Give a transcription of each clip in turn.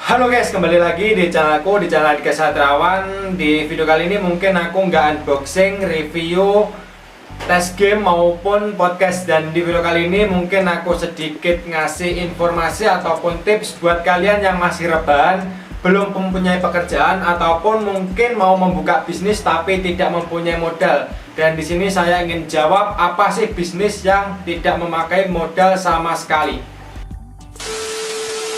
Halo guys, kembali lagi di channelku, di channel Adika Satriawan. Di video kali ini mungkin aku nggak unboxing, review, tes game maupun podcast. Dan di video kali ini mungkin aku sedikit ngasih informasi ataupun tips buat kalian yang masih rebahan, belum mempunyai pekerjaan, ataupun mungkin mau membuka bisnis tapi tidak mempunyai modal. Dan di sini saya ingin jawab apa sih bisnis yang tidak memakai modal sama sekali.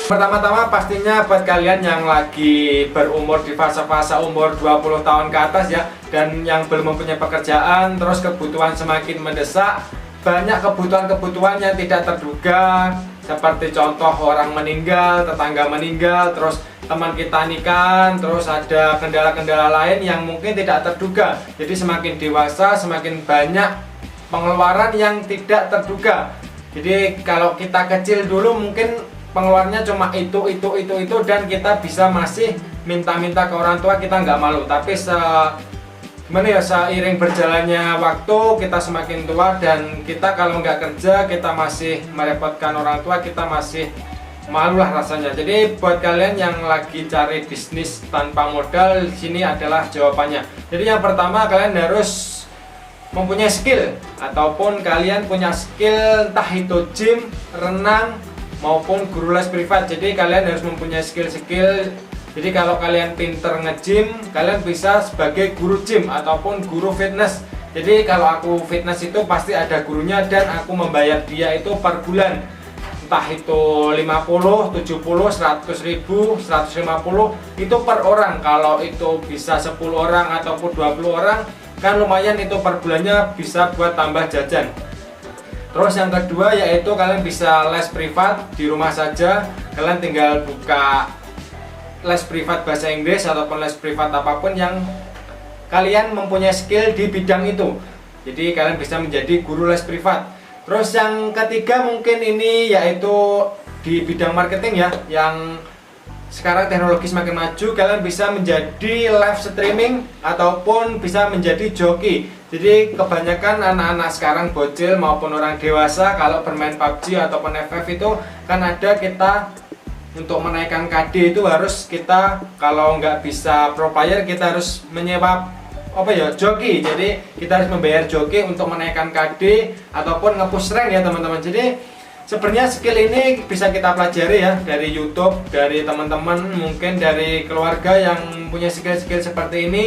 Pertama-tama pastinya buat kalian yang lagi berumur di fase-fase umur 20 tahun ke atas ya, dan yang belum mempunyai pekerjaan, terus kebutuhan semakin mendesak, banyak kebutuhan-kebutuhan yang tidak terduga, seperti contoh orang meninggal, tetangga meninggal, terus teman kita nikah, terus ada kendala-kendala lain yang mungkin tidak terduga. Jadi semakin dewasa semakin banyak pengeluaran yang tidak terduga. Jadi kalau kita kecil dulu mungkin pengeluarannya cuma itu dan kita bisa masih minta-minta ke orang tua, kita nggak malu. Tapi seiring berjalannya waktu, kita semakin tua dan kita kalau nggak kerja, kita masih merepotkan orang tua, kita masih malu lah rasanya. Jadi buat kalian yang lagi cari bisnis tanpa modal, sini adalah jawabannya. Jadi yang pertama, kalian harus mempunyai skill, ataupun kalian punya skill, entah itu gym, renang, maupun guru les privat. Jadi kalian harus mempunyai skill-skill. Jadi kalau kalian pinter nge-gym, kalian bisa sebagai guru gym ataupun guru fitness. Jadi kalau aku fitness itu pasti ada gurunya dan aku membayar dia itu per bulan. Entah itu 50, 70, 100 ribu, 150, itu per orang. Kalau itu bisa 10 orang ataupun 20 orang, kan lumayan, itu per bulannya bisa buat tambah jajan. Terus yang kedua yaitu kalian bisa les privat di rumah saja. Kalian tinggal buka les privat bahasa Inggris ataupun les privat apapun yang kalian mempunyai skill di bidang itu. Jadi kalian bisa menjadi guru les privat. Terus yang ketiga mungkin ini yaitu di bidang marketing ya, yang sekarang teknologi semakin maju, kalian bisa menjadi live streaming ataupun bisa menjadi joki. Jadi kebanyakan anak-anak sekarang, bocil maupun orang dewasa, kalau bermain PUBG ataupun FF itu kan ada, kita untuk menaikkan KD itu harus kita, kalau nggak bisa pro player, kita harus menyewa joki. Jadi kita harus membayar joki untuk menaikkan KD ataupun nge-push rank ya teman-teman. Jadi sebenarnya skill ini bisa kita pelajari ya dari YouTube, dari teman-teman, mungkin dari keluarga yang punya skill-skill seperti ini.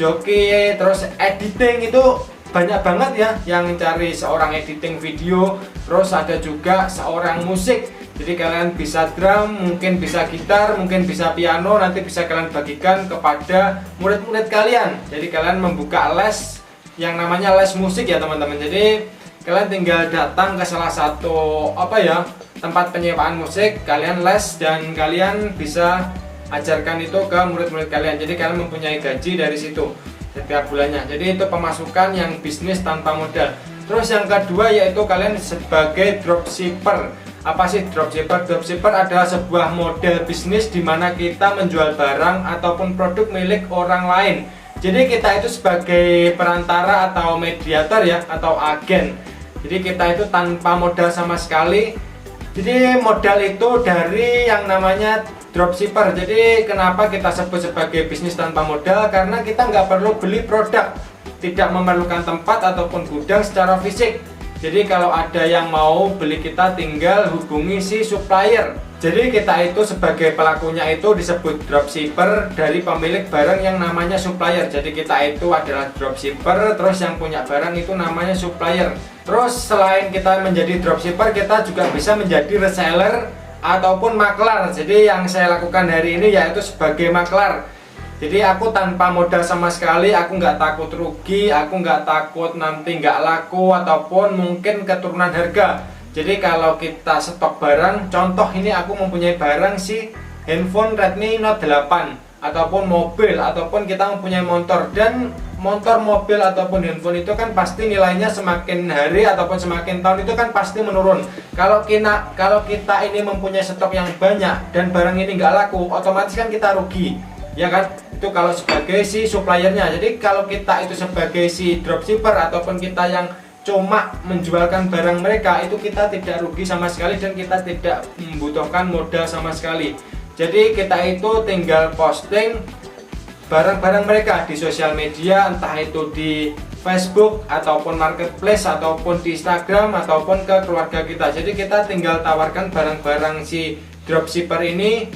Joki, terus editing itu banyak banget ya yang cari seorang editing video. Terus ada juga seorang musik. Jadi kalian bisa drum, mungkin bisa gitar, mungkin bisa piano, nanti bisa kalian bagikan kepada murid-murid kalian. Jadi kalian membuka les yang namanya les musik ya teman-teman. Jadi kalian tinggal datang ke salah satu tempat penyewaan musik, kalian les dan kalian bisa ajarkan itu ke murid-murid kalian. Jadi kalian mempunyai gaji dari situ setiap bulannya. Jadi itu pemasukan yang bisnis tanpa modal. Terus yang kedua yaitu kalian sebagai dropshipper. Apa sih dropshipper? Dropshipper adalah sebuah model bisnis di mana kita menjual barang ataupun produk milik orang lain. Jadi kita itu sebagai perantara atau mediator ya, atau agen. Jadi kita itu tanpa modal sama sekali. Jadi modal itu dari yang namanya dropshipper. Jadi kenapa kita sebut sebagai bisnis tanpa modal? Karena kita nggak perlu beli produk, tidak memerlukan tempat ataupun gudang secara fisik. Jadi kalau ada yang mau beli, kita tinggal hubungi si supplier. Jadi kita itu sebagai pelakunya itu disebut dropshipper dari pemilik barang yang namanya supplier. Jadi kita itu adalah dropshipper, terus yang punya barang itu namanya supplier. Terus selain kita menjadi dropshipper, kita juga bisa menjadi reseller ataupun maklar. Jadi yang saya lakukan hari ini yaitu sebagai maklar. Jadi aku tanpa modal sama sekali, aku nggak takut rugi, aku nggak takut nanti nggak laku ataupun mungkin keturunan harga. Jadi kalau kita stok barang, contoh ini aku mempunyai barang si handphone Redmi Note 8 ataupun mobil, ataupun kita mempunyai motor, dan motor, mobil ataupun handphone itu kan pasti nilainya semakin hari ataupun semakin tahun itu kan pasti menurun. Kalau kita ini mempunyai stok yang banyak dan barang ini nggak laku, otomatis kan kita rugi, ya kan? Itu kalau sebagai si suppliernya. Jadi kalau kita itu sebagai si dropshipper ataupun kita yang cuma menjualkan barang mereka, itu kita tidak rugi sama sekali dan kita tidak membutuhkan modal sama sekali. Jadi kita itu tinggal posting barang-barang mereka di sosial media, entah itu di Facebook ataupun marketplace ataupun di Instagram ataupun ke keluarga kita. Jadi kita tinggal tawarkan barang-barang si dropshipper ini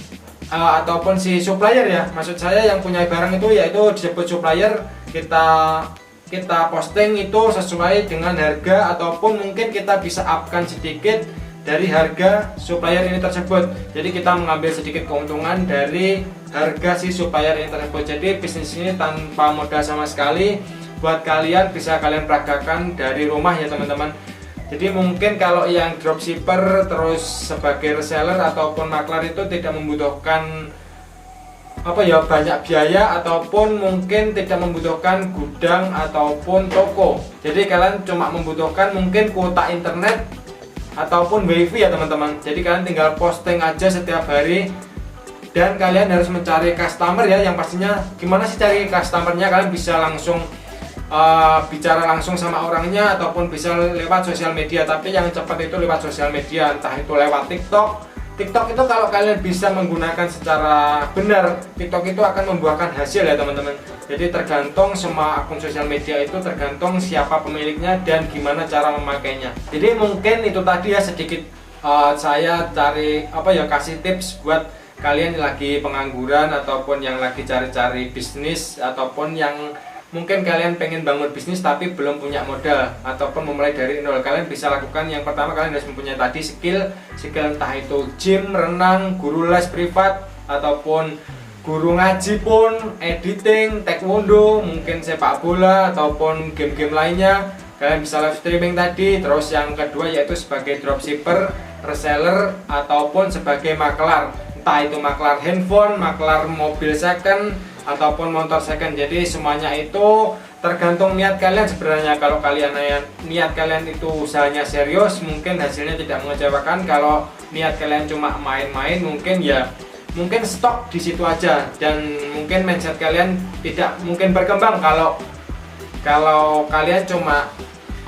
ataupun si supplier ya. Maksud saya yang punya barang itu yaitu disebut supplier, kita posting itu sesuai dengan harga ataupun mungkin kita bisa upkan sedikit dari harga supplier ini tersebut. Jadi kita mengambil sedikit keuntungan dari harga si supplier ini tersebut. Jadi bisnis ini tanpa modal sama sekali, buat kalian bisa kalian peragakan dari rumah ya teman-teman. Jadi mungkin kalau yang dropshipper terus sebagai reseller ataupun maklar itu tidak membutuhkan banyak biaya ataupun mungkin tidak membutuhkan gudang ataupun toko. Jadi kalian cuma membutuhkan mungkin kuota internet ataupun wifi ya teman-teman. Jadi kalian tinggal posting aja setiap hari dan kalian harus mencari customer ya. Yang pastinya gimana sih cari customernya, kalian bisa langsung bicara langsung sama orangnya ataupun bisa lewat sosial media. Tapi yang cepat itu lewat sosial media, entah itu lewat TikTok. TikTok itu kalau kalian bisa menggunakan secara benar, TikTok itu akan membuahkan hasil ya teman-teman. Jadi tergantung semua akun sosial media itu tergantung siapa pemiliknya dan gimana cara memakainya. Jadi mungkin itu tadi ya sedikit saya cari kasih tips buat kalian yang lagi pengangguran ataupun yang lagi cari-cari bisnis ataupun yang mungkin kalian pengen bangun bisnis tapi belum punya modal ataupun memulai dari nol. Kalian bisa lakukan yang pertama, kalian harus mempunyai tadi skill entah itu gym, renang, guru les privat ataupun guru ngaji pun, editing, taekwondo, mungkin sepak bola ataupun game-game lainnya. Kalian bisa live streaming tadi. Terus yang kedua yaitu sebagai dropshipper, reseller ataupun sebagai maklar, entah itu maklar handphone, maklar mobil second ataupun motor second. Jadi semuanya itu tergantung niat kalian sebenarnya. Kalau kalian niat kalian itu usahanya serius, mungkin hasilnya tidak mengecewakan. Kalau niat kalian cuma main-main, mungkin stop di situ aja dan mungkin mindset kalian tidak mungkin berkembang. Kalau kalian cuma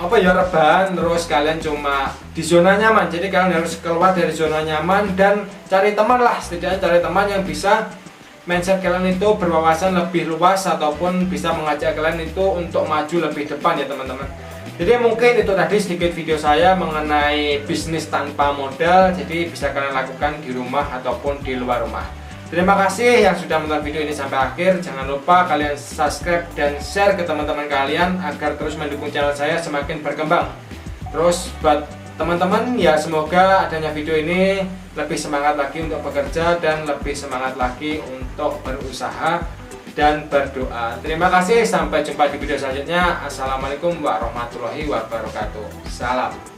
rebahan terus kalian cuma di zona nyaman. Jadi kalian harus keluar dari zona nyaman dan cari teman lah, setidaknya cari teman yang bisa mindset kalian itu berwawasan lebih luas ataupun bisa mengajak kalian itu untuk maju lebih depan ya teman-teman. Jadi mungkin itu tadi sedikit video saya mengenai bisnis tanpa modal. Jadi bisa kalian lakukan di rumah ataupun di luar rumah. Terima kasih yang sudah menonton video ini sampai akhir. Jangan lupa kalian subscribe dan share ke teman-teman kalian agar terus mendukung channel saya semakin berkembang. Terus buat teman-teman ya, semoga adanya video ini lebih semangat lagi untuk bekerja dan lebih semangat lagi untuk berusaha dan berdoa. Terima kasih, sampai jumpa di video selanjutnya. Assalamualaikum warahmatullahi wabarakatuh. Salam.